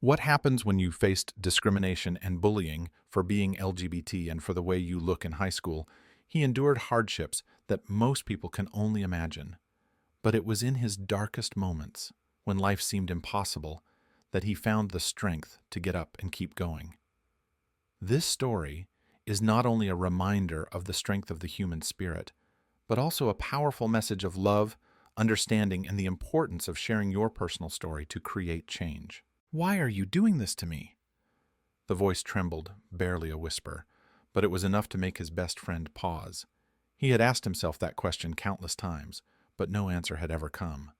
What happens when you faced discrimination and bullying for being LGBT and for the way you look in high school? He endured hardships that most people can only imagine. But it was in his darkest moments, when life seemed impossible, that he found the strength to get up and keep going. This story is not only a reminder of the strength of the human spirit, but also a powerful message of love, understanding, and the importance of sharing your personal story to create change. Why are you doing this to me? The voice trembled, barely a whisper, but it was enough to make his best friend pause. He had asked himself that question countless times, but no answer had ever come.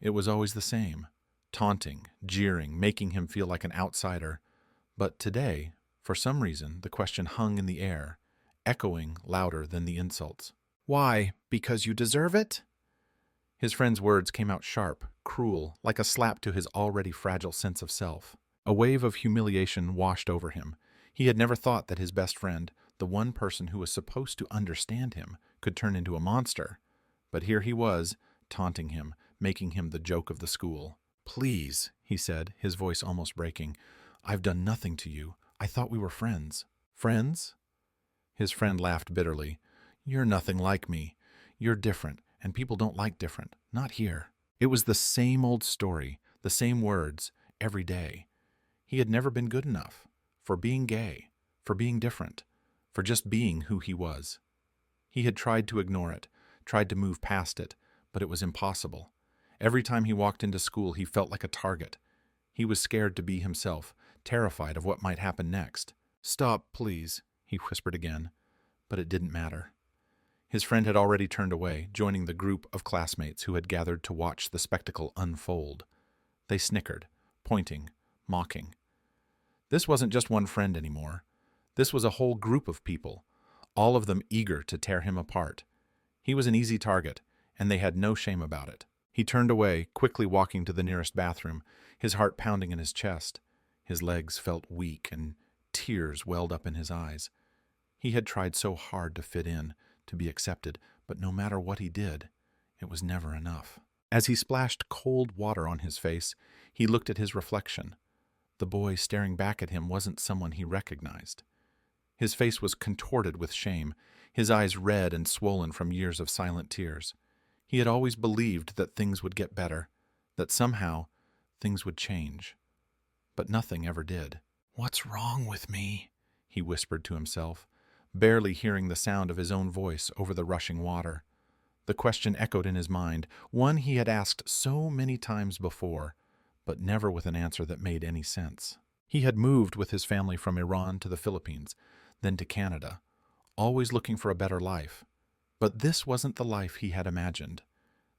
It was always the same, taunting, jeering, making him feel like an outsider. But today, for some reason, the question hung in the air, echoing louder than the insults. Why? Because you deserve it? His friend's words came out sharp, cruel, like a slap to his already fragile sense of self. A wave of humiliation washed over him. He had never thought that his best friend, the one person who was supposed to understand him, could turn into a monster. But here he was, taunting him, making him the joke of the school. Please, he said, his voice almost breaking. I've done nothing to you. I thought we were friends. Friends? His friend laughed bitterly. You're nothing like me. You're different, and people don't like different. Not here. It was the same old story, the same words, every day. He had never been good enough. For being gay. For being different. For just being who he was. He had tried to ignore it, tried to move past it, but it was impossible. Every time he walked into school, he felt like a target. He was scared to be himself, terrified of what might happen next. Stop, please, he whispered again. But it didn't matter. His friend had already turned away, joining the group of classmates who had gathered to watch the spectacle unfold. They snickered, pointing, mocking. This wasn't just one friend anymore. This was a whole group of people, all of them eager to tear him apart. He was an easy target, and they had no shame about it. He turned away, quickly walking to the nearest bathroom, his heart pounding in his chest. His legs felt weak, and tears welled up in his eyes. He had tried so hard to fit in, to be accepted, but no matter what he did, it was never enough. As he splashed cold water on his face, he looked at his reflection. The boy staring back at him wasn't someone he recognized. His face was contorted with shame, his eyes red and swollen from years of silent tears. He had always believed that things would get better, that somehow things would change. But nothing ever did. What's wrong with me? He whispered to himself, barely hearing the sound of his own voice over the rushing water. The question echoed in his mind, one he had asked so many times before, but never with an answer that made any sense. He had moved with his family from Iran to the Philippines, then to Canada, always looking for a better life. But this wasn't the life he had imagined.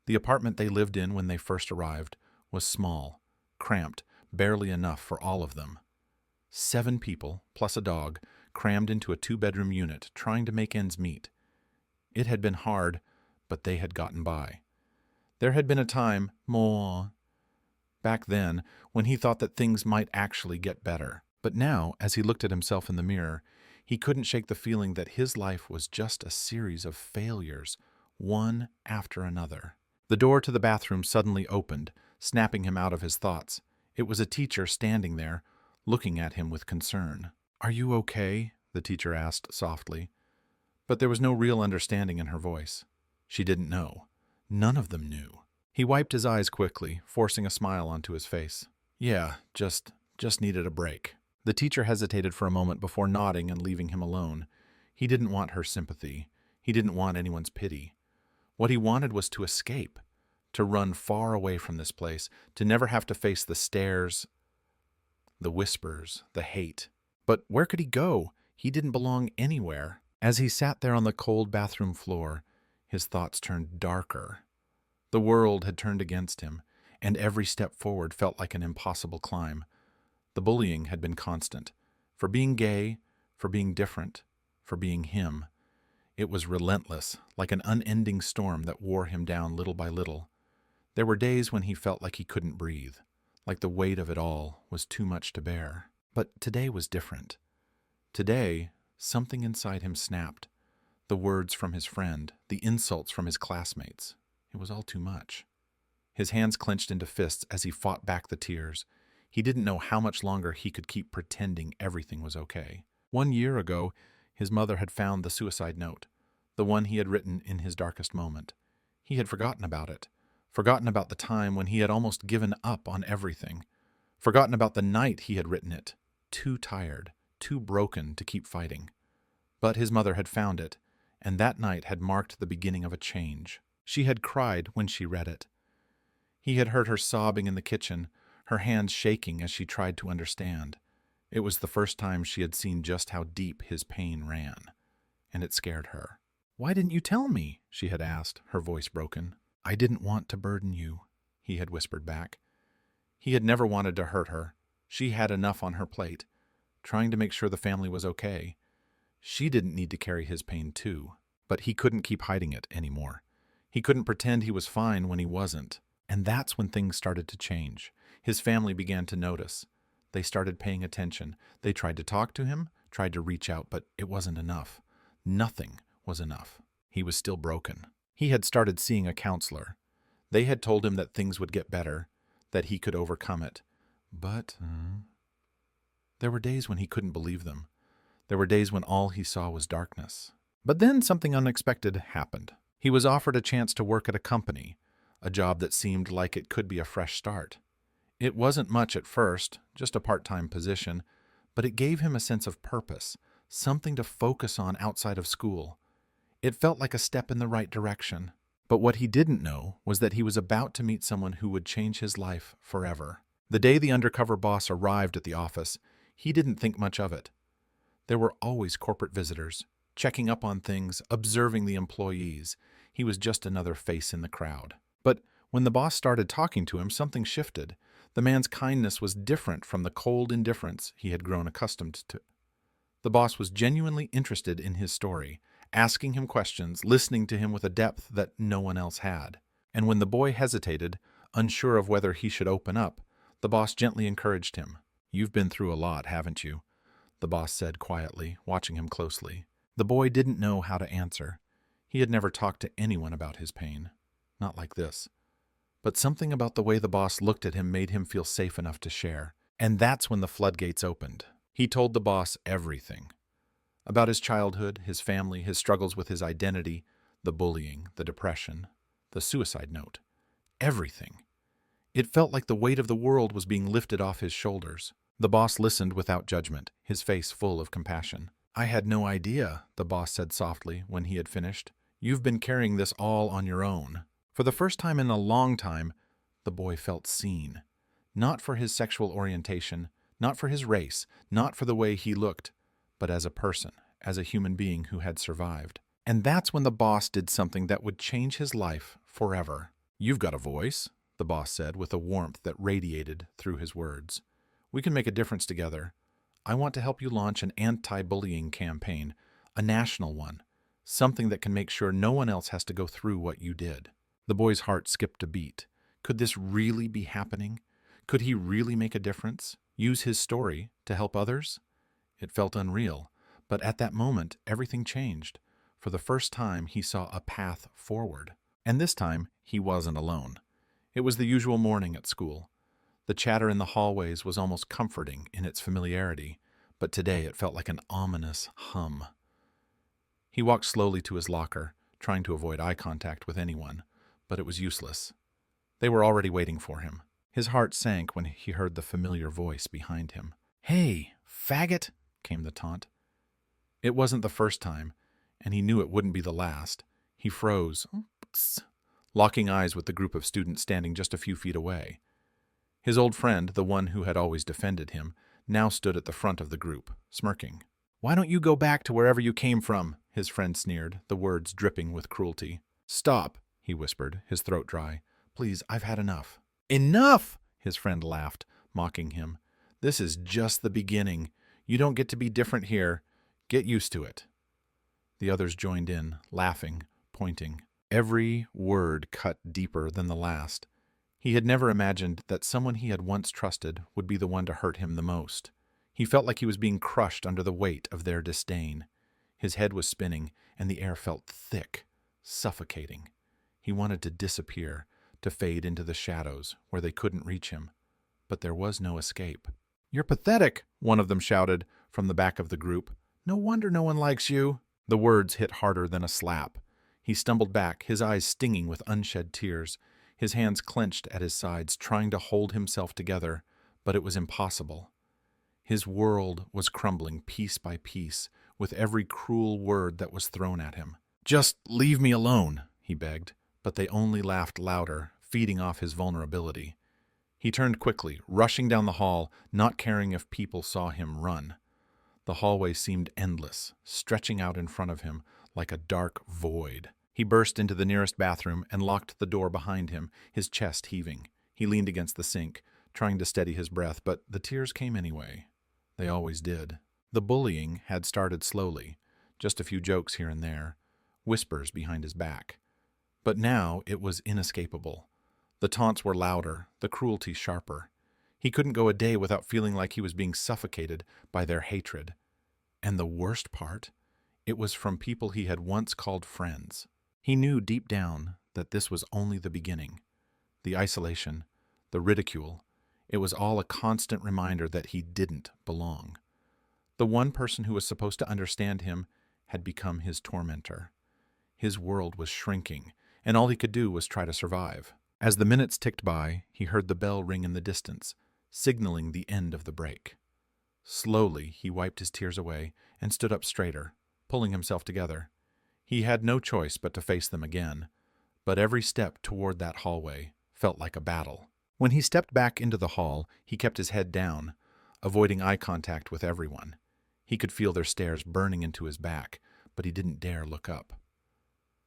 The apartment they lived in when they first arrived was small, cramped, barely enough for all of them. 7 people, plus a dog, crammed into a 2-bedroom unit, trying to make ends meet. It had been hard, but they had gotten by. There had been a time, back then, when he thought that things might actually get better. But now, as he looked at himself in the mirror, he couldn't shake the feeling that his life was just a series of failures, one after another. The door to the bathroom suddenly opened, snapping him out of his thoughts. It was a teacher standing there, looking at him with concern. Are you okay? The teacher asked softly. But there was no real understanding in her voice. She didn't know. None of them knew. He wiped his eyes quickly, forcing a smile onto his face. Yeah, just needed a break. The teacher hesitated for a moment before nodding and leaving him alone. He didn't want her sympathy. He didn't want anyone's pity. What he wanted was to escape, to run far away from this place, to never have to face the stares, the whispers, the hate. But where could he go? He didn't belong anywhere. As he sat there on the cold bathroom floor, his thoughts turned darker. The world had turned against him, and every step forward felt like an impossible climb. The bullying had been constant. For being gay, for being different, for being him. It was relentless, like an unending storm that wore him down little by little. There were days when he felt like he couldn't breathe, like the weight of it all was too much to bear. But today was different. Today, something inside him snapped. The words from his friend, the insults from his classmates. It was all too much. His hands clenched into fists as he fought back the tears. He didn't know how much longer he could keep pretending everything was okay. 1 year ago, his mother had found the suicide note, the one he had written in his darkest moment. He had forgotten about it, forgotten about the time when he had almost given up on everything, forgotten about the night he had written it, too tired, too broken to keep fighting. But his mother had found it, and that night had marked the beginning of a change. She had cried when she read it. He had heard her sobbing in the kitchen, her hands shaking as she tried to understand. It was the first time she had seen just how deep his pain ran, and it scared her. "Why didn't you tell me?" she had asked, her voice broken. "I didn't want to burden you," he had whispered back. He had never wanted to hurt her. She had enough on her plate, trying to make sure the family was okay. She didn't need to carry his pain too, but he couldn't keep hiding it anymore. He couldn't pretend he was fine when he wasn't. And that's when things started to change. His family began to notice. They started paying attention. They tried to talk to him, tried to reach out, but it wasn't enough. Nothing was enough. He was still broken. He had started seeing a counselor. They had told him that things would get better, that he could overcome it. But there were days when he couldn't believe them. There were days when all he saw was darkness. But then something unexpected happened. He was offered a chance to work at a company, a job that seemed like it could be a fresh start. It wasn't much at first, just a part-time position, but it gave him a sense of purpose, something to focus on outside of school. It felt like a step in the right direction. But what he didn't know was that he was about to meet someone who would change his life forever. The day the undercover boss arrived at the office, he didn't think much of it. There were always corporate visitors, checking up on things, observing the employees. He was just another face in the crowd. But when the boss started talking to him, something shifted. The man's kindness was different from the cold indifference he had grown accustomed to. The boss was genuinely interested in his story, asking him questions, listening to him with a depth that no one else had. And when the boy hesitated, unsure of whether he should open up, the boss gently encouraged him. "You've been through a lot, haven't you?" the boss said quietly, watching him closely. The boy didn't know how to answer. He had never talked to anyone about his pain. Not like this. But something about the way the boss looked at him made him feel safe enough to share. And that's when the floodgates opened. He told the boss everything. About his childhood, his family, his struggles with his identity, the bullying, the depression, the suicide note. Everything. It felt like the weight of the world was being lifted off his shoulders. The boss listened without judgment, his face full of compassion. "I had no idea," the boss said softly when he had finished. "You've been carrying this all on your own." For the first time in a long time, the boy felt seen. Not for his sexual orientation, not for his race, not for the way he looked, but as a person, as a human being who had survived. And that's when the boss did something that would change his life forever. "You've got a voice," the boss said with a warmth that radiated through his words. "We can make a difference together. I want to help you launch an anti-bullying campaign, a national one, something that can make sure no one else has to go through what you did." The boy's heart skipped a beat. Could this really be happening? Could he really make a difference? Use his story to help others? It felt unreal, but at that moment, everything changed. For the first time, he saw a path forward. And this time, he wasn't alone. It was the usual morning at school. The chatter in the hallways was almost comforting in its familiarity, but today it felt like an ominous hum. He walked slowly to his locker, trying to avoid eye contact with anyone, but it was useless. They were already waiting for him. His heart sank when he heard the familiar voice behind him. "Hey, faggot!" came the taunt. It wasn't the first time, and he knew it wouldn't be the last. He froze, locking eyes with the group of students standing just a few feet away. His old friend, the one who had always defended him, now stood at the front of the group, smirking. "Why don't you go back to wherever you came from?" his friend sneered, the words dripping with cruelty. "Stop," he whispered, his throat dry. "Please, I've had enough." "Enough!" his friend laughed, mocking him. "This is just the beginning. You don't get to be different here. Get used to it." The others joined in, laughing, pointing. Every word cut deeper than the last. He had never imagined that someone he had once trusted would be the one to hurt him the most. He felt like he was being crushed under the weight of their disdain. His head was spinning, and the air felt thick, suffocating. He wanted to disappear, to fade into the shadows where they couldn't reach him. but there was no escape. "You're pathetic," one of them shouted from the back of the group. "No wonder no one likes you." The words hit harder than a slap. He stumbled back, his eyes stinging with unshed tears, his hands clenched at his sides, trying to hold himself together, but it was impossible. His world was crumbling piece by piece with every cruel word that was thrown at him. "Just leave me alone," he begged, but they only laughed louder, feeding off his vulnerability. He turned quickly, rushing down the hall, not caring if people saw him run. The hallway seemed endless, stretching out in front of him like a dark void. He burst into the nearest bathroom and locked the door behind him, his chest heaving. He leaned against the sink, trying to steady his breath, but the tears came anyway. They always did. The bullying had started slowly, just a few jokes here and there, whispers behind his back. But now it was inescapable. The taunts were louder, the cruelty sharper. He couldn't go a day without feeling like he was being suffocated by their hatred. And the worst part, it was from people he had once called friends. He knew deep down that this was only the beginning. The isolation, the ridicule, it was all a constant reminder that he didn't belong. The one person who was supposed to understand him had become his tormentor. His world was shrinking, and all he could do was try to survive. As the minutes ticked by, he heard the bell ring in the distance, signaling the end of the break. Slowly, he wiped his tears away and stood up straighter, pulling himself together. He had no choice but to face them again, but every step toward that hallway felt like a battle. When he stepped back into the hall, he kept his head down, avoiding eye contact with everyone. He could feel their stares burning into his back, but he didn't dare look up.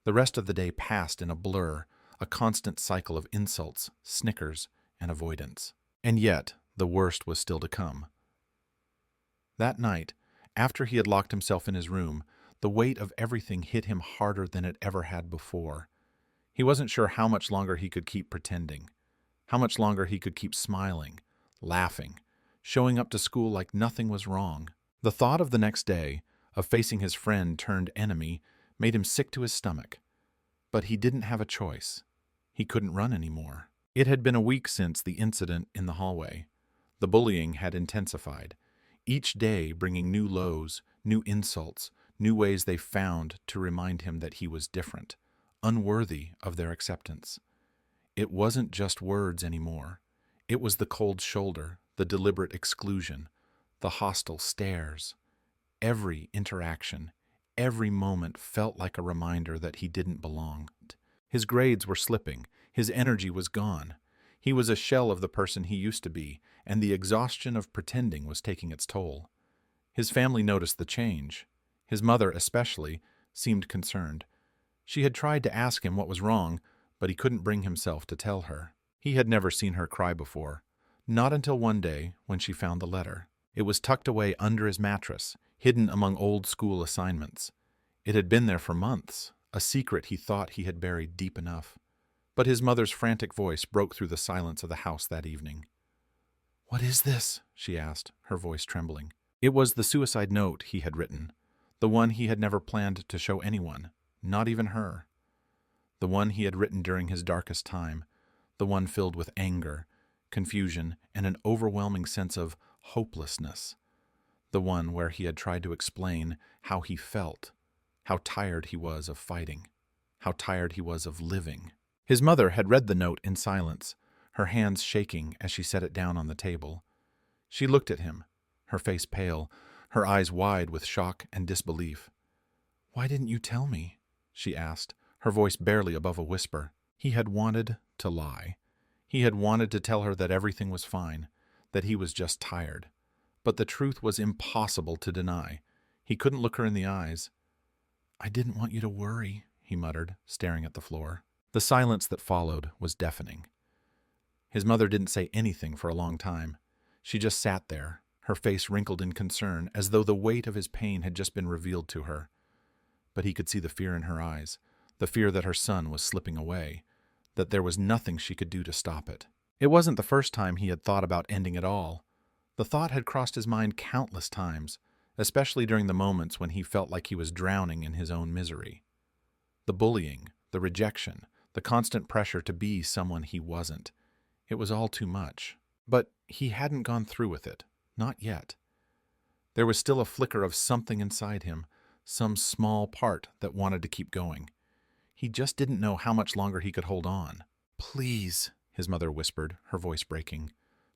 The rest of the day passed in a blur, a constant cycle of insults, snickers, and avoidance. And yet, the worst was still to come. That night, after he had locked himself in his room, the weight of everything hit him harder than it ever had before. He wasn't sure how much longer he could keep pretending, how much longer he could keep smiling, laughing, showing up to school like nothing was wrong. The thought of the next day, of facing his friend turned enemy, made him sick to his stomach. But he didn't have a choice. He couldn't run anymore. It had been a week since the incident in the hallway. The bullying had intensified, each day bringing new lows, new insults, new ways they found to remind him that he was different, unworthy of their acceptance. It wasn't just words anymore. It was the cold shoulder, the deliberate exclusion, the hostile stares. Every interaction, every moment felt like a reminder that he didn't belong. His grades were slipping, his energy was gone. He was a shell of the person he used to be, and the exhaustion of pretending was taking its toll. His family noticed the change. His mother, especially, seemed concerned. She had tried to ask him what was wrong, but he couldn't bring himself to tell her. He had never seen her cry before, not until one day when she found the letter. It was tucked away under his mattress, hidden among old school assignments. It had been there for months, a secret he thought he had buried deep enough. But his mother's frantic voice broke through the silence of the house that evening. "What is this?" she asked, her voice trembling. It was the suicide note he had written, the one he had never planned to show anyone, not even her. The one he had written during his darkest time, the one filled with anger, confusion, and an overwhelming sense of hopelessness. The one where he had tried to explain how he felt, how tired he was of fighting, how tired he was of living. His mother had read the note in silence, her hands shaking as she set it down on the table. She looked at him, her face pale, her eyes wide with shock and disbelief. "Why didn't you tell me?" she asked, her voice barely above a whisper. He had wanted to lie. He had wanted to tell her that everything was fine, that he was just tired. But the truth was impossible to deny. He couldn't look her in the eyes. "I didn't want you to worry," he muttered, staring at the floor. The silence that followed was deafening. His mother didn't say anything for a long time. She just sat there, her face wrinkled in concern, as though the weight of his pain had just been revealed to her. But he could see the fear in her eyes, the fear that her son was slipping away, that there was nothing she could do to stop it. It wasn't the first time he had thought about ending it all. The thought had crossed his mind countless times, especially during the moments when he felt like he was drowning in his own misery. The bullying, the rejection, the constant pressure to be someone he wasn't. It was all too much. But he hadn't gone through with it. Not yet. There was still a flicker of something inside him, some small part that wanted to keep going. He just didn't know how much longer he could hold on. "Please," his mother whispered, her voice breaking.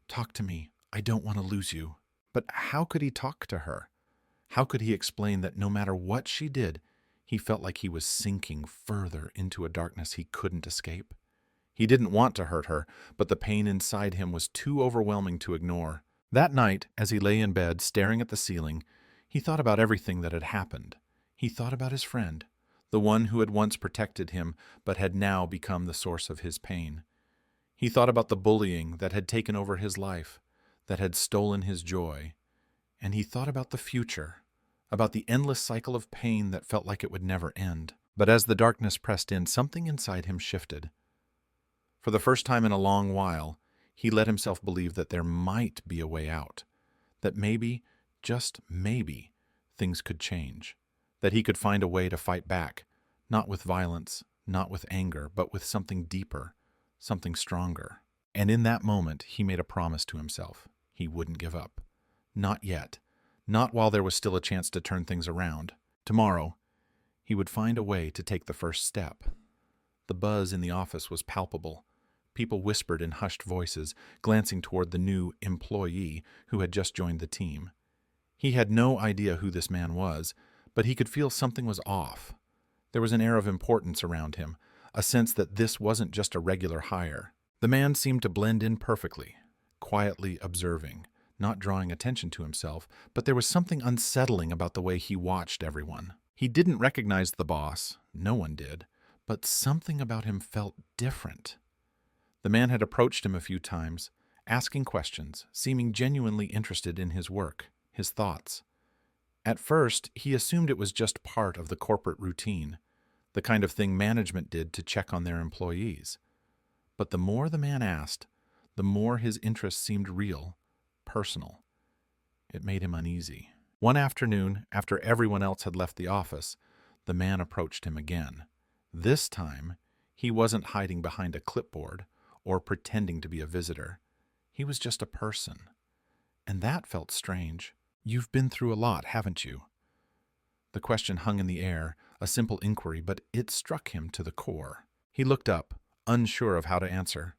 "Talk to me. I don't want to lose you." But how could he talk to her? How could he explain that no matter what she did, he felt like he was sinking further into a darkness he couldn't escape? He didn't want to hurt her, but the pain inside him was too overwhelming to ignore. That night, as he lay in bed staring at the ceiling, he thought about everything that had happened. He thought about his friend, the one who had once protected him but had now become the source of his pain. He thought about the bullying that had taken over his life, that had stolen his joy. And he thought about the future, about the endless cycle of pain that felt like it would never end. But as the darkness pressed in, something inside him shifted. For the first time in a long while, he let himself believe that there might be a way out, that maybe, just maybe, things could change, that he could find a way to fight back, not with violence, not with anger, but with something deeper, something stronger. And in that moment, he made a promise to himself. He wouldn't give up. Not yet. Not while there was still a chance to turn things around. Tomorrow, he would find a way to take the first step. The buzz in the office was palpable. People whispered in hushed voices, glancing toward the new employee who had just joined the team. He had no idea who this man was, but he could feel something was off. There was an air of importance around him, a sense that this wasn't just a regular hire. The man seemed to blend in perfectly, quietly observing, not drawing attention to himself, but there was something unsettling about the way he watched everyone. He didn't recognize the boss, no one did, but something about him felt different. The man had approached him a few times, asking questions, seeming genuinely interested in his work, his thoughts. At first, he assumed it was just part of the corporate routine, the kind of thing management did to check on their employees. But the more the man asked, the more his interest seemed real, personal. It made him uneasy. One afternoon, after everyone else had left the office, the man approached him again. This time, he wasn't hiding behind a clipboard or pretending to be a visitor. He was just a person. And that felt strange. "You've been through a lot, haven't you?" The question hung in the air, a simple inquiry, but it struck him to the core. He looked up, unsure of how to answer.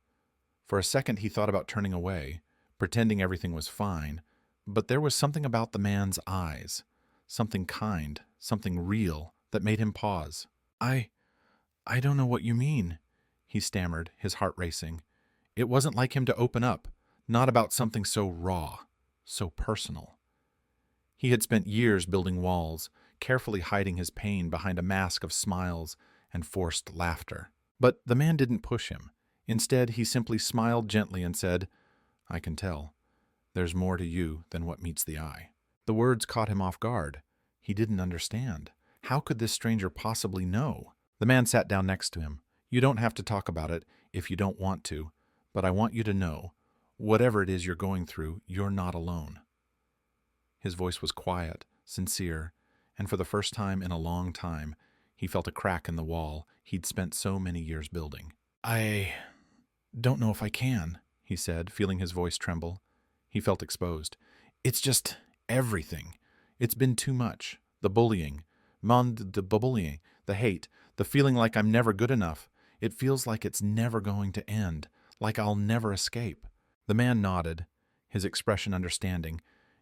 For a second he thought about turning away, pretending everything was fine, but there was something about the man's eyes, something kind, something real, that made him pause. I don't know what you mean," he stammered, his heart racing. It wasn't like him to open up, not about something so raw, so personal. He had spent years building walls, carefully hiding his pain behind a mask of smiles and forced laughter. But the man didn't push him. Instead, he simply smiled gently and said, "I can tell. There's more to you than what meets the eye." The words caught him off guard. He didn't understand. How could this stranger possibly know? The man sat down next to him. "You don't have to talk about it if you don't want to, but I want you to know, whatever it is you're going through, you're not alone." His voice was quiet, sincere, and for the first time in a long time, he felt a crack in the wall he'd spent so many years building. "I don't know if I can," he said, feeling his voice tremble. He felt exposed. "It's just everything. It's been too much. The bullying, the bullying, the hate, the feeling like I'm never good enough. It feels like it's never going to end, like I'll never escape." The man nodded, his expression understanding,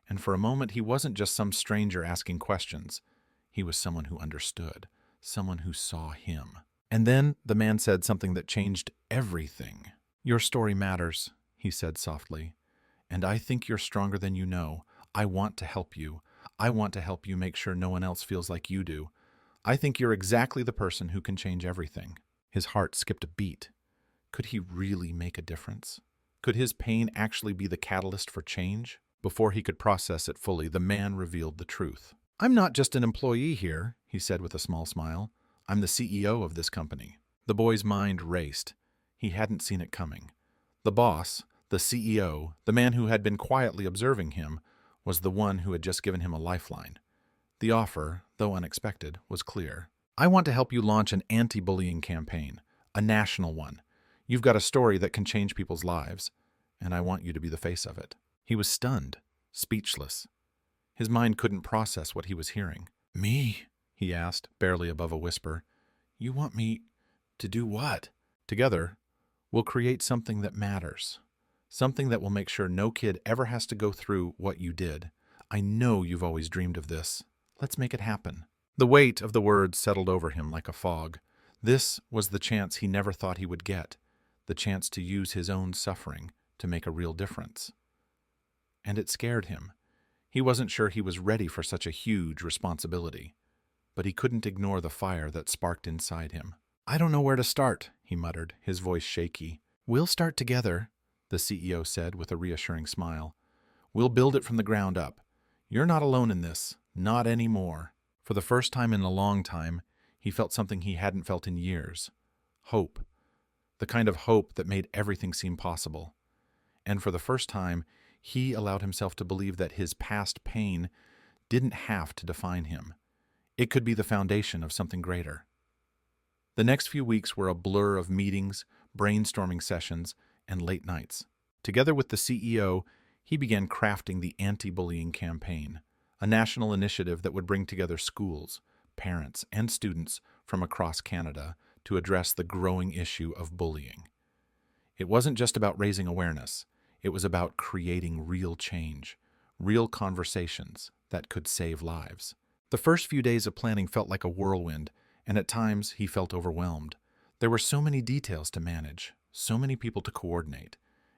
and for a moment he wasn't just some stranger asking questions. He was someone who understood, someone who saw him. And then the man said something that changed everything. "Your story matters," he said softly, "and I think you're stronger than you know. I want to help you. I want to help you make sure no one else feels like you do. I think you're exactly the person who can change everything." His heart skipped a beat. Could he really make a difference? Could his pain actually be the catalyst for change? Before he could process it fully, the man revealed the truth. "I'm not just an employee here," he said with a small smile. "I'm the CEO of this company." The boy's mind raced. He hadn't seen it coming. The boss, the CEO, the man who had been quietly observing him, was the one who had just given him a lifeline. The offer, though unexpected, was clear. "I want to help you launch an anti-bullying campaign, a national one. You've got a story that can change people's lives. and I want you to be the face of it." He was stunned, speechless. His mind couldn't process what he was hearing. "Me?" he asked, barely above a whisper. "You want me to do what?" "Together, we'll create something that matters. Something that will make sure no kid ever has to go through what you did. I know you've always dreamed of this. Let's make it happen." The weight of the words settled over him like a fog. This was the chance he never thought he would get, the chance to use his own suffering to make a real difference. And it scared him. He wasn't sure he was ready for such a huge responsibility, but he couldn't ignore the fire that sparked inside him. "I don't know where to start," he muttered, his voice shaky. "We'll start together," the CEO said with a reassuring smile. "We'll build it from the ground up. You're not alone in this, not anymore." For the first time in a long time, he felt something he hadn't felt in years. Hope. The kind of hope that made everything seem possible. And for the first time, he allowed himself to believe that his past pain didn't have to define him. It could be the foundation of something greater. The next few weeks were a blur of meetings, brainstorming sessions, and late nights. Together with the CEO, he began crafting the anti-bullying campaign, a national initiative that would bring together schools, parents, and students from across Canada to address the growing issue of bullying. It wasn't just about raising awareness. It was about creating real change, real conversations that could save lives. The first few days of planning felt like a whirlwind, and at times he felt overwhelmed. There were so many details to manage, so many people to coordinate,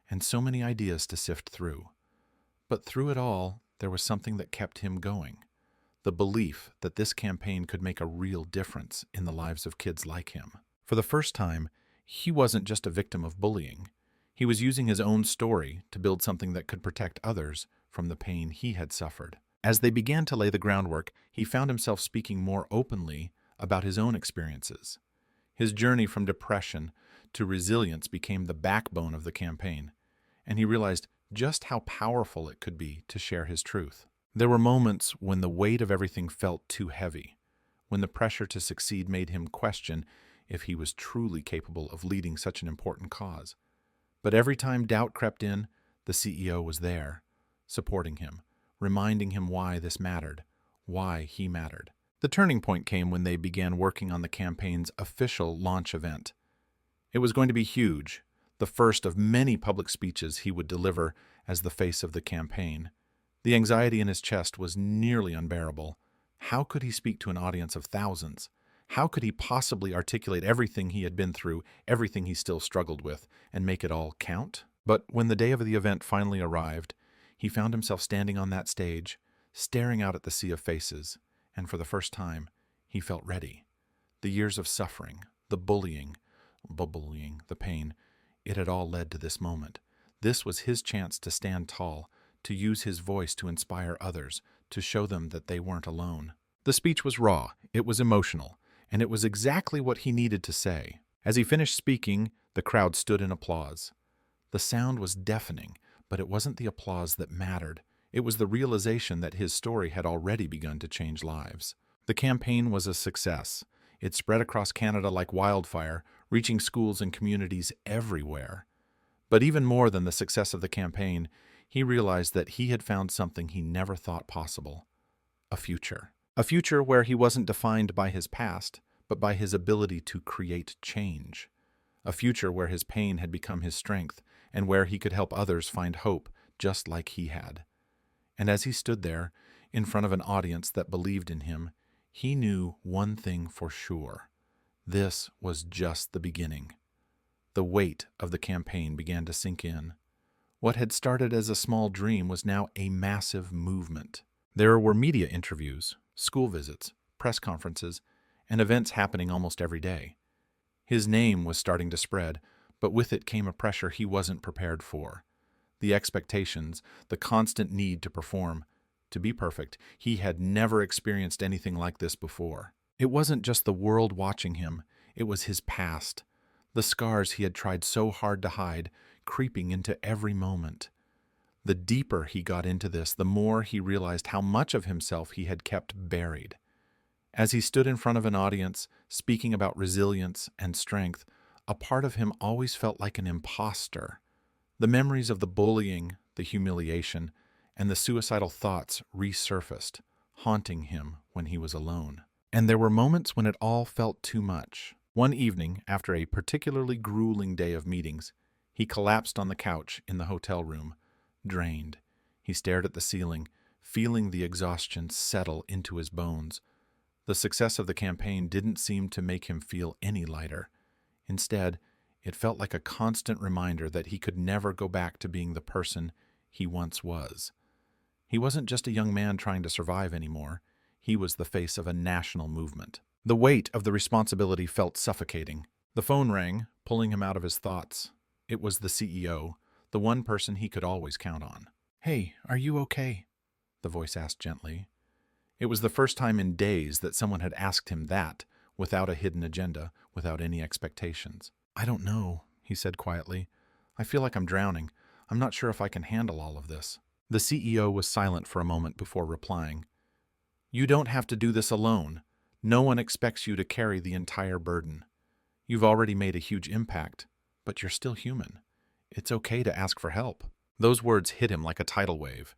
and so many ideas to sift through. But through it all, there was something that kept him going. The belief that this campaign could make a real difference in the lives of kids like him. For the first time, he wasn't just a victim of bullying. He was using his own story to build something that could protect others from the pain he had suffered. As they began to lay the groundwork, he found himself speaking more openly about his own experiences. His journey from depression to resilience became the backbone of the campaign, and he realized just how powerful it could be to share his truth. There were moments when the weight of everything felt too heavy, when the pressure to succeed made him question if he was truly capable of leading such an important cause. But every time doubt crept in, the CEO was there, supporting him, reminding him why this mattered, why he mattered. The turning point came when they began working on the campaign's official launch event. It was going to be huge, the first of many public speeches he would deliver as the face of the campaign. The anxiety in his chest was nearly unbearable. How could he speak to an audience of thousands? How could he possibly articulate everything he had been through, everything he still struggled with, and make it all count? But when the day of the event finally arrived, he found himself standing on that stage, staring out at the sea of faces, and for the first time, he felt ready. The years of suffering, the bullying, the pain, it had all led to this moment. This was his chance to stand tall, to use his voice to inspire others, to show them that they weren't alone. The speech was raw, it was emotional, and it was exactly what he needed to say. As he finished speaking, the crowd stood in applause. The sound was deafening, but it wasn't the applause that mattered. It was the realization that his story had already begun to change lives. The campaign was a success. It spread across Canada like wildfire, reaching schools and communities everywhere. But even more than the success of the campaign, he realized that he had found something he never thought possible. A future. A future where he wasn't defined by his past, but by his ability to create change. A future where his pain had become his strength, and where he could help others find hope just like he had. And as he stood there, in front of an audience that believed in him, he knew one thing for sure. This was just the beginning. The weight of the campaign began to sink in. What had started as a small dream was now a massive movement. There were media interviews, school visits, press conferences, and events happening almost every day. His name was starting to spread, but with it came a pressure he wasn't prepared for. The expectations, the constant need to perform, to be perfect. He had never experienced anything like this before. It wasn't just the world watching him, it was his past. The scars he had tried so hard to hide, creeping into every moment. The deeper he got into this, the more he realized how much of himself he had kept buried. As he stood in front of an audience, speaking about resilience and strength, a part of him always felt like an imposter. The memories of the bullying, the humiliation, and the suicidal thoughts resurfaced, haunting him when he was alone. And there were moments when it all felt too much. One evening, after a particularly grueling day of meetings, he collapsed on the couch in the hotel room, drained. He stared at the ceiling, feeling the exhaustion settle into his bones. The success of the campaign didn't seem to make him feel any lighter. Instead, it felt like a constant reminder that he could never go back to being the person he once was. He wasn't just a young man trying to survive anymore. He was the face of a national movement. The weight of the responsibility felt suffocating. The phone rang, pulling him out of his thoughts. It was the CEO, the one person he could always count on. "Hey, are you okay?" the voice asked gently. It was the first time in days that someone had asked him that, without a hidden agenda, without any expectations. "I don't know," he said quietly. "I feel like I'm drowning. I'm not sure if I can handle all of this." The CEO was silent for a moment before replying. "You don't have to do this alone. No one expects you to carry the entire burden. You've already made a huge impact, but you're still human. It's okay to ask for help." Those words hit him like a tidal wave.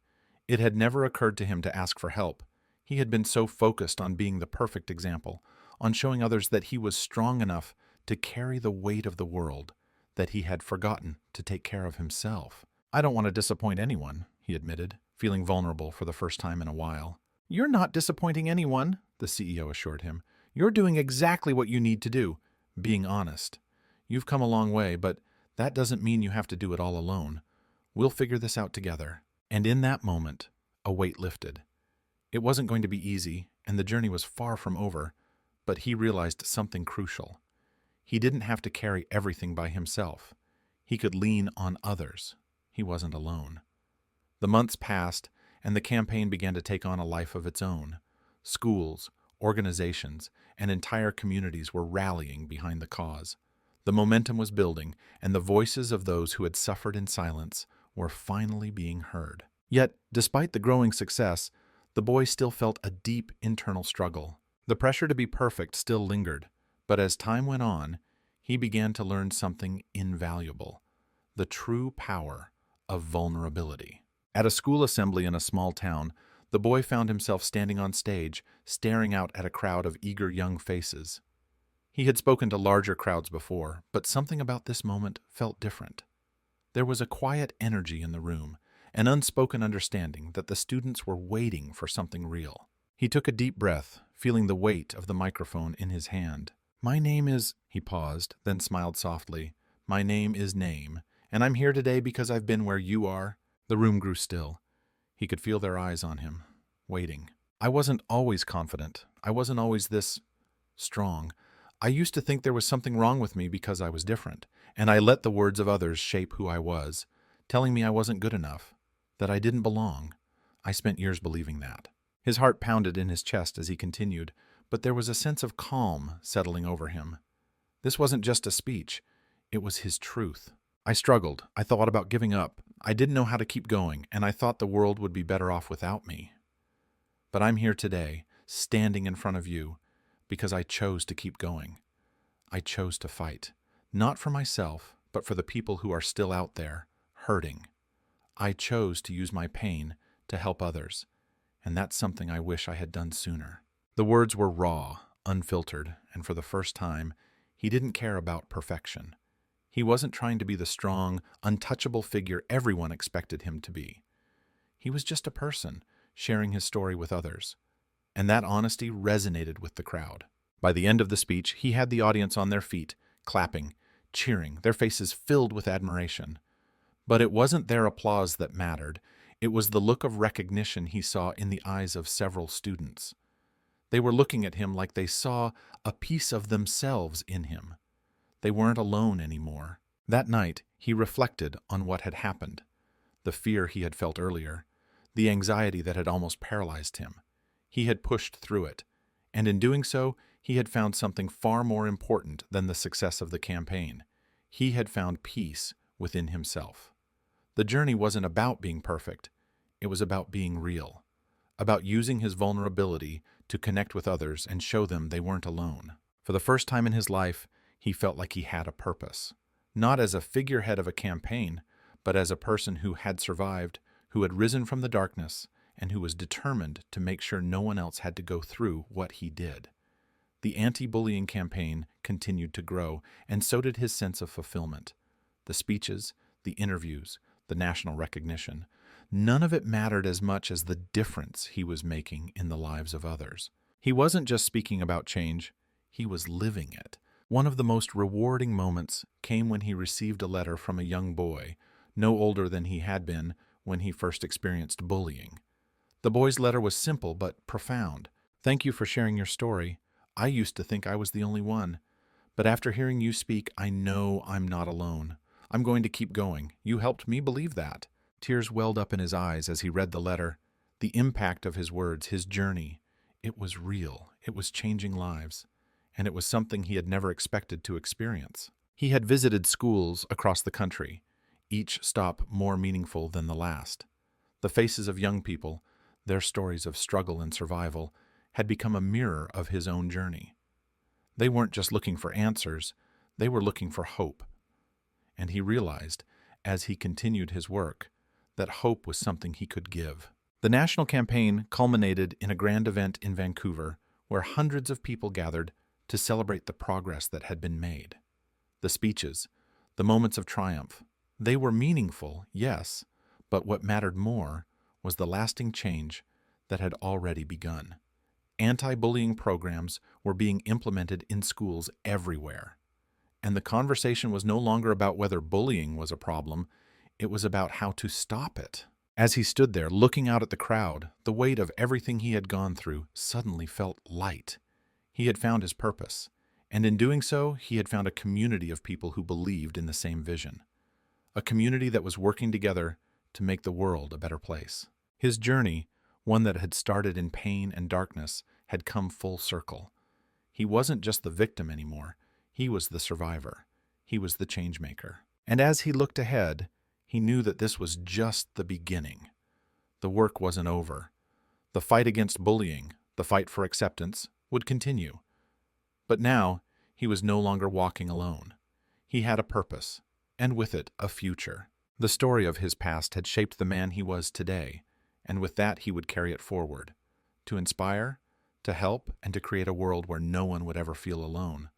It had never occurred to him to ask for help. He had been so focused on being the perfect example, on showing others that he was strong enough to carry the weight of the world, that he had forgotten to take care of himself. "I don't want to disappoint anyone," he admitted, feeling vulnerable for the first time in a while. "You're not disappointing anyone," the CEO assured him. "You're doing exactly what you need to do, being honest. You've come a long way, but that doesn't mean you have to do it all alone. We'll figure this out together." And in that moment, a weight lifted. It wasn't going to be easy, and the journey was far from over, but he realized something crucial. He didn't have to carry everything by himself. He could lean on others. He wasn't alone. The months passed, and the campaign began to take on a life of its own. Schools, organizations, and entire communities were rallying behind the cause. The momentum was building, and the voices of those who had suffered in silence were finally being heard. Yet, despite the growing success, the boy still felt a deep internal struggle. The pressure to be perfect still lingered, but as time went on, he began to learn something invaluable: the true power of vulnerability. At a school assembly in a small town, the boy found himself standing on stage, staring out at a crowd of eager young faces. He had spoken to larger crowds before, but something about this moment felt different. There was a quiet energy in the room, an unspoken understanding that the students were waiting for something real. He took a deep breath, feeling the weight of the microphone in his hand. "My name is—" He paused, then smiled softly. "My name is Name, and I'm here today because I've been where you are." The room grew still. He could feel their eyes on him, waiting. "I wasn't always confident. I wasn't always this strong. I used to think there was something wrong with me because I was different, and I let the words of others shape who I was, telling me I wasn't good enough, that I didn't belong. I spent years believing that." His heart pounded in his chest as he continued, but there was a sense of calm settling over him. This wasn't just a speech. It was his truth. "I struggled. I thought about giving up. I didn't know how to keep going, and I thought the world would be better off without me. But I'm here today, standing in front of you, because I chose to keep going. I chose to fight, not for myself, but for the people who are still out there, hurting. I chose to use my pain to help others, and that's something I wish I had done sooner." The words were raw, unfiltered, and for the first time, he didn't care about perfection. He wasn't trying to be the strong, untouchable figure everyone expected him to be. He was just a person, sharing his story with others. And that honesty resonated with the crowd. By the end of the speech, he had the audience on their feet, clapping, cheering, their faces filled with admiration. But it wasn't their applause that mattered. It was the look of recognition he saw in the eyes of several students. They were looking at him like they saw a piece of themselves in him. They weren't alone anymore. That night, he reflected on what had happened, the fear he had felt earlier, the anxiety that had almost paralyzed him. He had pushed through it, and in doing so, he had found something far more important than the success of the campaign. He had found peace within himself. The journey wasn't about being perfect. It was about being real, about using his vulnerability to connect with others and show them they weren't alone. For the first time in his life, he felt like he had a purpose, not as a figurehead of a campaign, but as a person who had survived, who had risen from the darkness, and who was determined to make sure no one else had to go through what he did. The anti-bullying campaign continued to grow, and so did his sense of fulfillment. The speeches, the interviews, the national recognition, none of it mattered as much as the difference he was making in the lives of others. He wasn't just speaking about change, he was living it. One of the most rewarding moments came when he received a letter from a young boy, no older than he had been when he first experienced bullying. The boy's letter was simple but profound. "Thank you for sharing your story. I used to think I was the only one. But after hearing you speak, I know I'm not alone. I'm going to keep going. You helped me believe that." Tears welled up in his eyes as he read the letter. The impact of his words, his journey, it was real. It was changing lives. And it was something he had never expected to experience. He had visited schools across the country, each stop more meaningful than the last. The faces of young people, their stories of struggle and survival, had become a mirror of his own journey. They weren't just looking for answers, they were looking for hope. And he realized, as he continued his work, that hope was something he could give. The national campaign culminated in a grand event in Vancouver, where hundreds of people gathered to celebrate the progress that had been made. The speeches, the moments of triumph, they were meaningful, yes, but what mattered more was the lasting change that had already begun. Anti-bullying programs were being implemented in schools everywhere. And the conversation was no longer about whether bullying was a problem, it was about how to stop it. As he stood there looking out at the crowd, the weight of everything he had gone through suddenly felt light. He had found his purpose, and in doing so, he had found a community of people who believed in the same vision. A community that was working together to make the world a better place. His journey, one that had started in pain and darkness, had come full circle. He wasn't just the victim anymore. He was the survivor. He was the changemaker. And as he looked ahead, he knew that this was just the beginning. The work wasn't over. The fight against bullying, the fight for acceptance, would continue. But now, he was no longer walking alone. He had a purpose, and with it, a future. The story of his past had shaped the man he was today, and with that he would carry it forward, to inspire, to help, and to create a world where no one would ever feel alone.